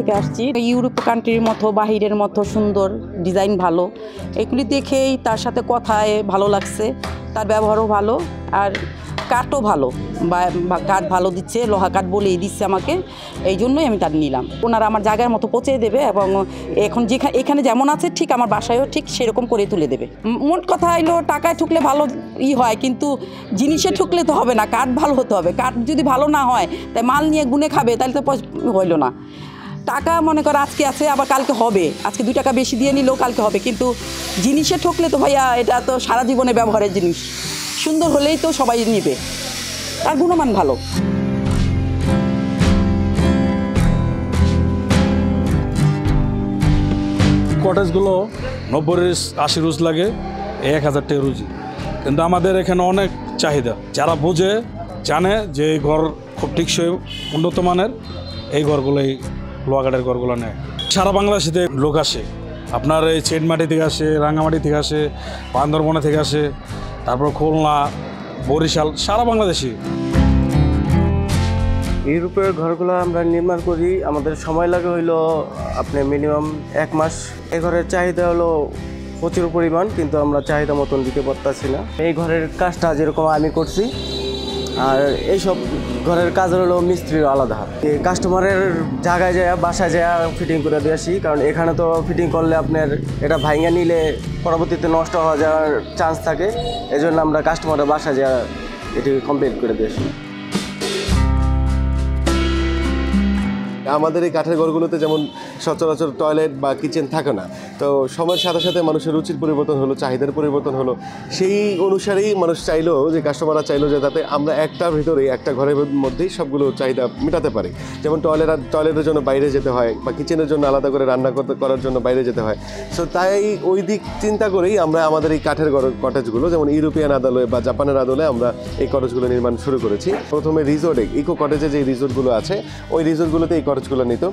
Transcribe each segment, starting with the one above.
থেকে আসছি। ইউরোপ কান্ট্রির মতো বাহিরের মতো সুন্দর ডিজাইন ভালো, এগুলি দেখেই তার সাথে কথায় ভালো লাগছে। তার ব্যবহারও ভালো আর কাঠও ভালো, বা কাঠ ভালো দিচ্ছে, লোহা কাঠ বলেই দিচ্ছে আমাকে, এই জন্যই আমি তার নিলাম। ওনারা আমার জায়গার মতো পৌঁছে দেবে এবং এখন এখানে যেমন আছে ঠিক আমার বাসায়ও ঠিক সেরকম করে তুলে দেবে। মোট কথা হইলো টাকায় ঠুকলে ভালো হয়, কিন্তু জিনিসে ঠুকলে তো হবে না, কাঠ ভালো হতে হবে। কাঠ যদি ভালো না হয় তাই মাল নিয়ে গুনে খাবে, তাহলে তো হইল না। টাকা মনে করো আজকে আছে আবার কালকে হবে, আজকে 2 টাকা বেশি দিয়ে নিলেও কালকে হবে, কিন্তু জিনিসে ঠকলে তো ভাইয়া এটা তো সারা জীবনে ব্যবহারের জিনিস, সুন্দর হলেই তো সবাই নেবে, আর গুণমান ভালো। কটেজগুলো 90-80 রুজ লাগে, 1000 টাকা রুজি, কিন্তু আমাদের এখানে অনেক চাহিদা। যারা বোঝে জানে যে এই ঘর খুব টিকসই উন্নত মানের, এই ঘরগুলোই লোহাগাড়ের ঘরগুলো নেয়। সারা বাংলাদেশে লোক আসে, আপনার এই চেটমাটি থেকে আসে, রাঙ্গামাটি থেকে আসে, বান্দরবনে থেকে আসে, তারপর খুলনা, বরিশাল, সারা বাংলাদেশে। ইউরোপের ঘরগুলো আমরা নির্মাণ করি, আমাদের সময় লাগে হইলো আপনি মিনিমাম 1 মাস। এই ঘরের চাহিদা হলো প্রচুর পরিমাণ, কিন্তু আমরা চাহিদা মতন দিতে পারতাছি না। এই ঘরের কাজটা যেরকম আমি করছি, আর এইসব ঘরের কাজ হলো মিস্ত্রির আলাদা। কাস্টমারের জায়গায় যায় বাসায় যায় ফিটিং করে দিয়ে আসি, কারণ এখানে তো ফিটিং করলে আপনার এটা ভাঙা নিলে পরবর্তীতে নষ্ট হওয়া যাওয়ার চান্স থাকে, এই জন্য আমরা কাস্টমারের বাসায় যায় এটি কমপ্লিট করে দিয়ে আসি। আমাদের এই কাঠের ঘরগুলোতে যেমন সচরাচর টয়লেট বা কিচেন থাকে না, তো সময়ের সাথে সাথে মানুষের রুচির পরিবর্তন হলো, চাহিদার পরিবর্তন হলো, সেই অনুসারেই মানুষ চাইলো, যে কাস্টমাররা চাইলো যে যাতে আমরা একটার ভিতরেই একটা ঘরের মধ্যেই সবগুলো চাহিদা মেটাতে পারি। যেমন টয়লেটের জন্য বাইরে যেতে হয়, বা কিচেনের জন্য আলাদা করে রান্না করার জন্য বাইরে যেতে হয়। সো তাই ওই দিক চিন্তা করেই আমরা আমাদের এই কাঠের কটেজগুলো, যেমন ইউরোপিয়ান আদলে বা জাপানের আদলে আমরা এই কটেজগুলো নির্মাণ শুরু করেছি। প্রথমে রিসোর্টে, ইকো কটেজে যে রিসোর্টগুলো আছে, ওই রিসোর্টগুলোতে এই কটেজগুলো নিত।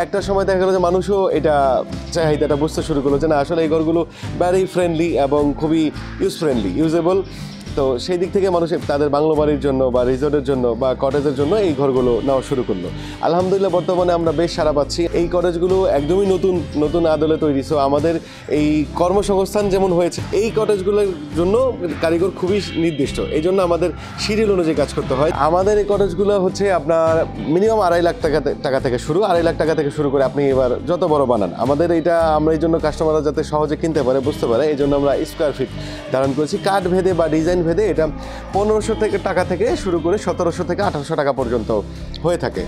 একটা সময় দেখা গেলো যে মানুষও এটা চাহিদাটা বুঝতে শুরু করলো যে না, আসলে এই ঘরগুলো ভেরি ফ্রেন্ডলি এবং খুবই ইউজেবল। তো সেই দিক থেকে মানুষ তাদের বাংলো বাড়ির জন্য বা রিসোর্টের জন্য বা কটেজের জন্য এই ঘরগুলো নেওয়া শুরু করলো। আলহামদুলিল্লাহ বর্তমানে আমরা বেশ সাড়া পাচ্ছি। এই কটেজগুলো একদমই নতুন আদলে তৈরি। সো আমাদের এই কর্মসংস্থান যেমন হয়েছে, এই কটেজগুলোর জন্য কারিগর খুবই নির্দিষ্ট, এই জন্য আমাদের সিরিয়াল অনুযায়ী কাজ করতে হয়। আমাদের এই কটেজগুলো হচ্ছে আপনার মিনিমাম 2.5 লাখ টাকা থেকে শুরু, 2.5 লাখ টাকা থেকে শুরু করে আপনি এবার যত বড় বানান। আমাদের এটা আমরা এই জন্য কাস্টমাররা যাতে সহজে কিনতে পারে, বুঝতে পারে, এই জন্য আমরা স্কোয়ার ফিট ধারণ করেছি। কাঠ ভেদে বা ডিজাইন ভেদে এটা 1500 টাকা থেকে শুরু করে 1700 থেকে 1800 টাকা পর্যন্ত হয়ে থাকে।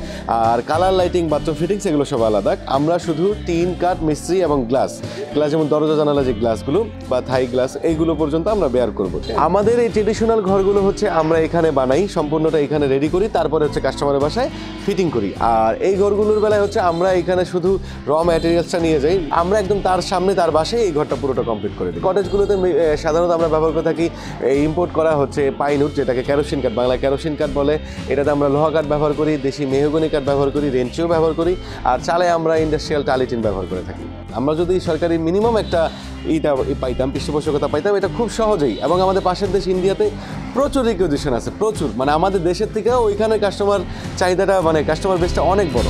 আর কালার, লাইটিং, বাথরুম ফিটিংস এগুলো সব আলাদা। আমরা শুধু টিন, কাঠ, মিস্ত্রি এবং গ্লাস যেমন দরজা জানালা যে গ্লাসগুলো বা থাই গ্লাস, এইগুলো পর্যন্ত আমরা বেয়ার করব। আমাদের এই ট্রেডিশনাল ঘরগুলো হচ্ছে আমরা এখানে বানাই, সম্পূর্ণটা এখানে রেডি করি, তারপরে হচ্ছে কাস্টমারের বাসায় ফিটিং করি। আর এই ঘরগুলোর বেলায় হচ্ছে আমরা এখানে শুধু র ম্যাটেরিয়ালসটা নিয়ে যাই, আমরা একদম তার সামনে তার বাসায় এই ঘরটা পুরোটা কমপ্লিট করে দিই। কটেজগুলোতে সাধারণত আমরা ব্যবহার করে থাকি ইম্পোর্ট করা হচ্ছে পাইনউড, যেটাকে কেরোসিন কাঠ, বাংলায় কেরোসিন কাঠ বলে। এটাতে আমরা লোহা কাঠ ব্যবহার করি, দেশি মেহগনি কাঠ ব্যবহার করি, রেঞ্চিও ব্যবহার করি, আর চালে আমরা ইন্ডাস্ট্রিয়াল টালিটিন ব্যবহার করে থাকি। আমরা যদি সরকারি মিনিমাম একটা পাইতাম, পৃষ্ঠপোষকতা পাইতাম, এটা খুব সহজেই। এবং আমাদের পাশের দেশ ইন্ডিয়াতে প্রচুর রিকুইজিশন আছে, প্রচুর, মানে আমাদের দেশের থেকেও ওইখানে কাস্টমার চাহিদাটা, মানে কাস্টমার বেসটা অনেক বড়।